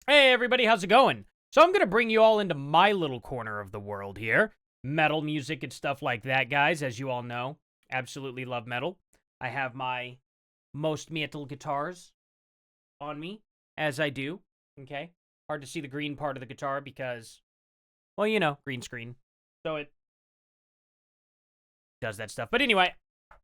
Hey everybody, how's it going? So I'm going to bring you all into my little corner of the world here. Metal music and stuff like that, guys, as you all know. Absolutely love metal. I have my most metal guitars on me, as I do, okay? Hard to see the green part of the guitar because, well, you know, green screen. So it does that stuff. But anyway,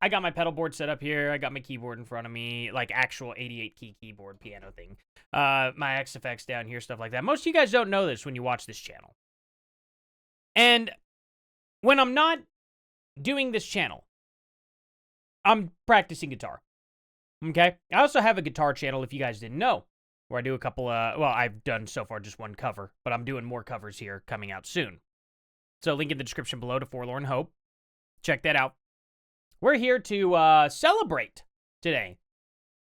I got my pedal board set up here. I got my keyboard in front of me, like actual 88 key keyboard piano thing. My XFX down here, stuff like that. Most of you guys don't know this when you watch this channel. And when I'm not doing this channel, I'm practicing guitar. Okay? I also have a guitar channel, if you guys didn't know, where I do a couple, well, I've done so far just one cover, but I'm doing more covers here coming out soon. So link in the description below to Forlorn Hope. Check that out. We're here to celebrate today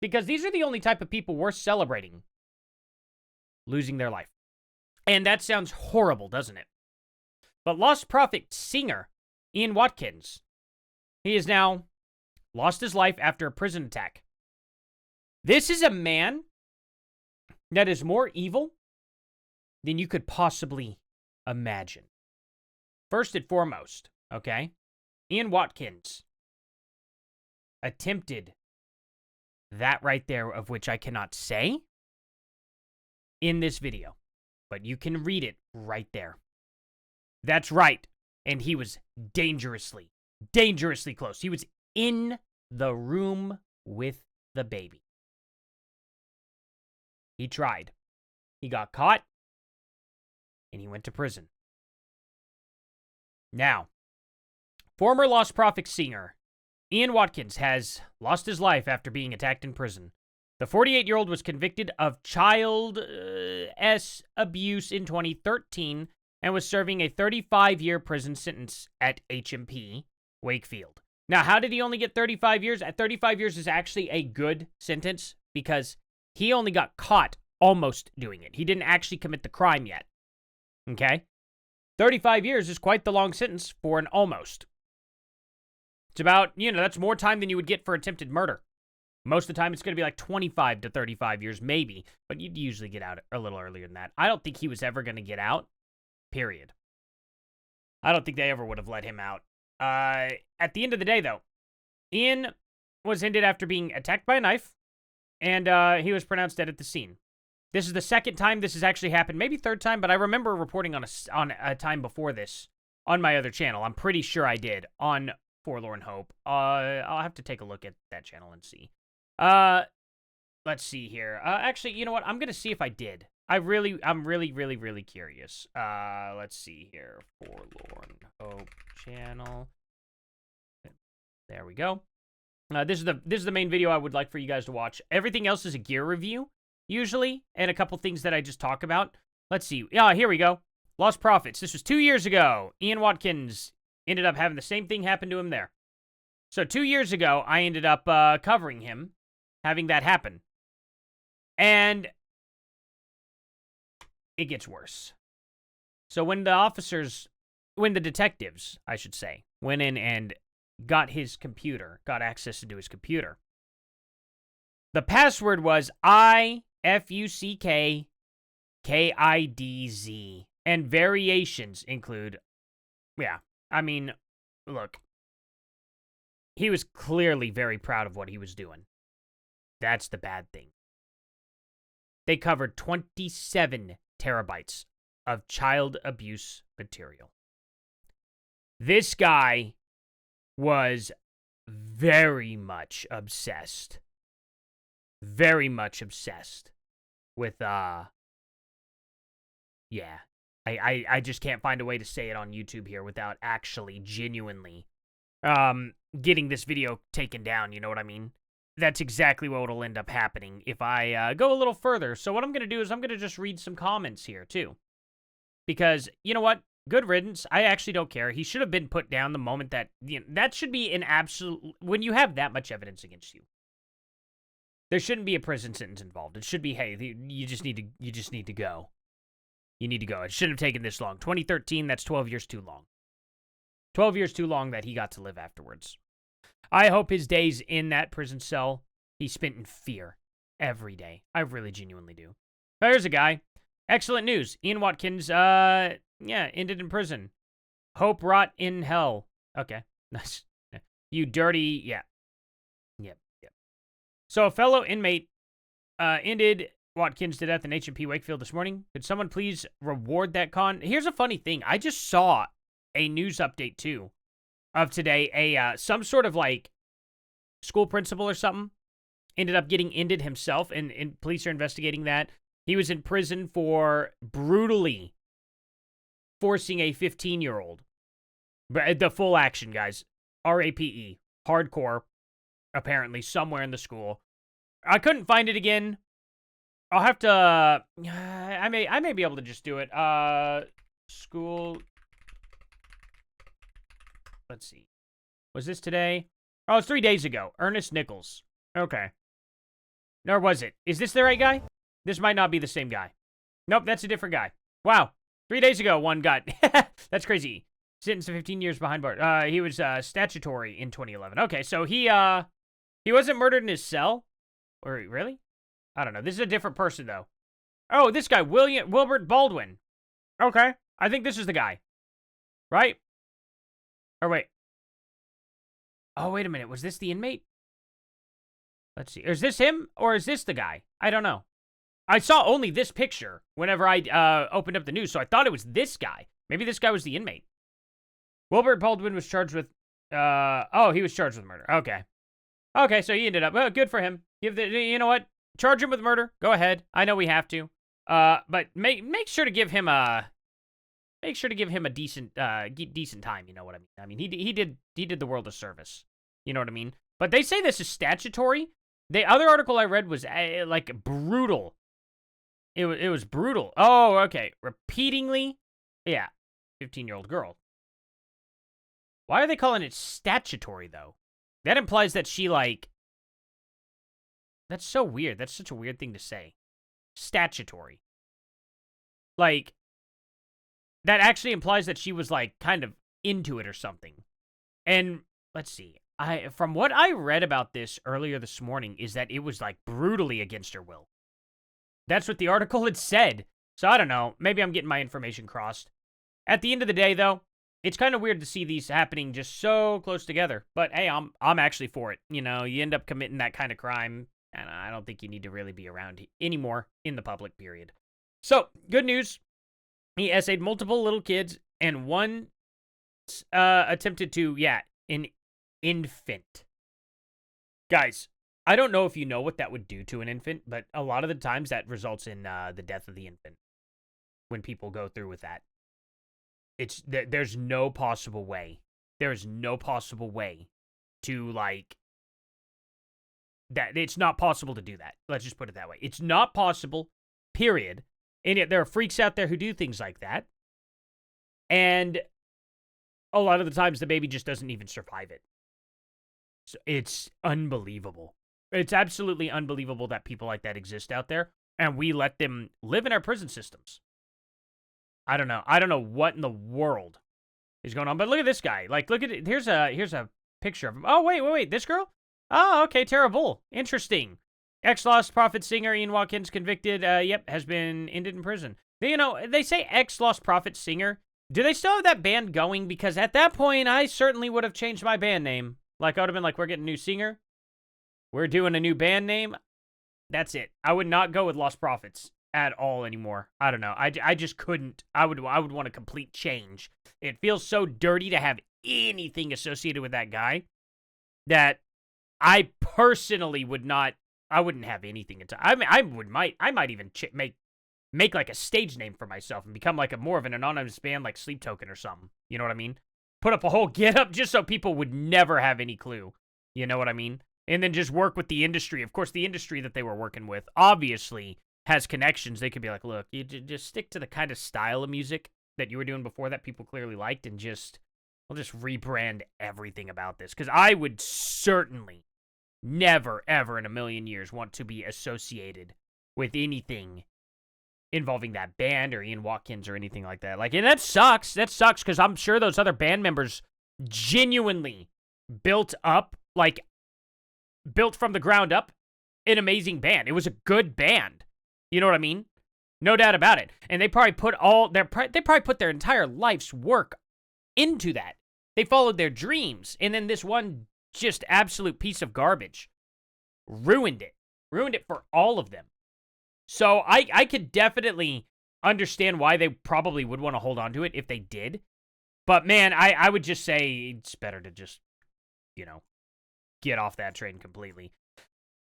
because these are the only type of people worth celebrating losing their life. And that sounds horrible, doesn't it? But Lost Prophet singer Ian Watkins, he has now lost his life after a prison attack. This is a man that is more evil than you could possibly imagine. First and foremost, okay, Ian Watkins attempted that right there, of which I cannot say in this video, but you can read it right there. That's right. And he was dangerously close. He was in the room with the baby. He tried. He got caught, and he went to prison. Now, former Lost Prophet singer Ian Watkins has lost his life after being attacked in prison. The 48-year-old was convicted of child abuse in 2013 and was serving a 35-year prison sentence at HMP Wakefield. Now, how did he only get 35 years? At 35 years is actually a good sentence because he only got caught almost doing it. He didn't actually commit the crime yet. Okay? 35 years is quite the long sentence for an almost. It's about, that's more time than you would get for attempted murder. Most of the time, it's going to be like 25 to 35 years, maybe. But you'd usually get out a little earlier than that. I don't think he was ever going to get out, period. I don't think they ever would have let him out. At the end of the day, though, Ian was ended after being attacked by a knife, and he was pronounced dead at the scene. This is the second time this has actually happened, maybe third time, but I remember reporting on a time before this on my other channel. I'm pretty sure I did, on Forlorn Hope. I'll have to take a look at that channel and see. Let's see here. Actually, you know what? I'm gonna see if I did. I'm really curious. Let's see here. Forlorn Hope channel. There we go. This is the main video I would like for you guys to watch. Everything else is a gear review, usually, and a couple things that I just talk about. Let's see. Yeah, here we go. Lost Prophets. This was 2 years ago. Ian Watkins ended up having the same thing happen to him there. So 2 years ago, I ended up covering him, having that happen. And it gets worse. So when the detectives, I should say, went in and got access to his computer, the password was IFUCKKIDZ, and variations include, look, he was clearly very proud of what he was doing. That's the bad thing. They covered 27 terabytes of child abuse material. This guy was very much obsessed with, I just can't find a way to say it on YouTube here without actually genuinely getting this video taken down, you know what I mean? That's exactly what will end up happening if I go a little further. So what I'm going to do is I'm going to just read some comments here, too. Because, you know what? Good riddance. I actually don't care. He should have been put down the moment that, that should be an absolute, when you have that much evidence against you. There shouldn't be a prison sentence involved. It should be, hey, you just need to go. You need to go. It shouldn't have taken this long. 2013, that's 12 years too long. 12 years too long that he got to live afterwards. I hope his days in that prison cell he spent in fear every day. I really genuinely do. There's a guy. Excellent news. Ian Watkins, ended in prison. Hope rot in hell. Okay, nice. You dirty, yeah. Yep. So a fellow inmate ended Watkins to death in H&P Wakefield this morning. Could someone please reward that con? Here's a funny thing. I just saw a news update, too, of today. Some sort of, like, school principal or something ended up getting ended himself, and police are investigating that. He was in prison for brutally forcing a 15-year-old. The full action, guys. RAPE. Hardcore, apparently, somewhere in the school. I couldn't find it again. I'll have to... I may be able to just do it. School... Let's see. Was this today? Oh, it's 3 days ago. Ernest Nichols. Okay. Or was it? Is this the right guy? This might not be the same guy. Nope, that's a different guy. Wow. 3 days ago, one got... That's crazy. Sentenced to 15 years behind bars. He was statutory in 2011. Okay, so he wasn't murdered in his cell? Or really? I don't know. This is a different person, though. Oh, this guy, Wilbert Baldwin. Okay. I think this is the guy. Right? Or wait. Oh, wait a minute. Was this the inmate? Let's see. Is this him? Or is this the guy? I don't know. I saw only this picture whenever I opened up the news, so I thought it was this guy. Maybe this guy was the inmate. Wilbert Baldwin was charged with... he was charged with murder. Okay. Okay, so he ended up... Well, good for him. You know what? Charge him with murder. Go ahead. I know we have to. But make sure to give him a... Make sure to give him a decent time, you know what I mean? I mean, he did the world a service. You know what I mean? But they say this is statutory. The other article I read was, like, brutal. It was brutal. Oh, okay. Repeatingly? Yeah. 15-year-old girl. Why are they calling it statutory, though? That implies that she, like... That's so weird. That's such a weird thing to say. Statutory. Like, that actually implies that she was, like, kind of into it or something. And, let's see. From what I read about this earlier this morning is that it was, like, brutally against her will. That's what the article had said. So, I don't know. Maybe I'm getting my information crossed. At the end of the day, though, it's kind of weird to see these happening just so close together. But, hey, I'm actually for it. You know, you end up committing that kind of crime, and I don't think you need to really be around anymore in the public, period. So, good news. He essayed multiple little kids, and one attempted to, an infant. Guys, I don't know if you know what that would do to an infant, but a lot of the times that results in the death of the infant when people go through with that. There's no possible way. There's no possible way to, like, that. It's not possible to do that. Let's just put it that way. It's not possible, period. And yet there are freaks out there who do things like that. And a lot of the times the baby just doesn't even survive it. So it's unbelievable. It's absolutely unbelievable that people like that exist out there, and we let them live in our prison systems. I don't know. I don't know what in the world is going on, but look at this guy. Like, look at it. Here's a picture of him. Oh, wait. This girl? Oh, okay, terrible. Interesting. Ex-Lost Prophet singer Ian Watkins convicted, has been ended in prison. You know, they say ex-Lost Prophet singer. Do they still have that band going? Because at that point, I certainly would have changed my band name. Like, I would have been like, we're getting a new singer. We're doing a new band name. That's it. I would not go with Lost Prophets at all anymore. I don't know. I just couldn't. I would want a complete change. It feels so dirty to have anything associated with that guy that I personally would not. I wouldn't have anything. I might even make like a stage name for myself and become like a more of an anonymous band like Sleep Token or something. You know what I mean? Put up a whole get-up just so people would never have any clue. You know what I mean? And then just work with the industry. Of course, the industry that they were working with obviously has connections. They could be like, look, you just stick to the kind of style of music that you were doing before that people clearly liked, and we'll just rebrand everything about this. Because I would certainly never, ever in a million years want to be associated with anything involving that band or Ian Watkins or anything like that. Like, and that sucks. That sucks because I'm sure those other band members genuinely built from the ground up an amazing band. It was a good band. You know what I mean? No doubt about it. And they probably put their entire life's work into that. They followed their dreams, and then this one just absolute piece of garbage ruined it. Ruined it for all of them. So I could definitely understand why they probably would want to hold on to it if they did. But man, I would just say it's better to just, get off that train completely.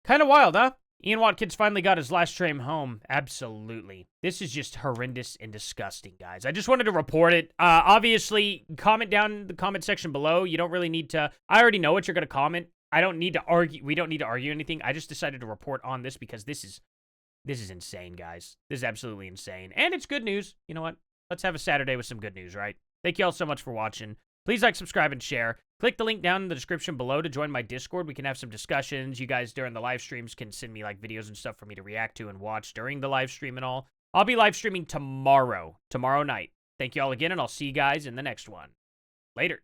Kind of wild, huh? Ian Watkins finally got his last train home. Absolutely. This is just horrendous and disgusting, guys. I just wanted to report it. Obviously, comment down in the comment section below. You don't really need to... I already know what you're going to comment. I don't need to argue. We don't need to argue anything. I just decided to report on this because this is insane, guys. This is absolutely insane. And it's good news. You know what? Let's have a Saturday with some good news, right? Thank you all so much for watching. Please like, subscribe, and share. Click the link down in the description below to join my Discord. We can have some discussions. You guys during the live streams can send me like videos and stuff for me to react to and watch during the live stream and all. I'll be live streaming tomorrow night. Thank you all again, and I'll see you guys in the next one. Later.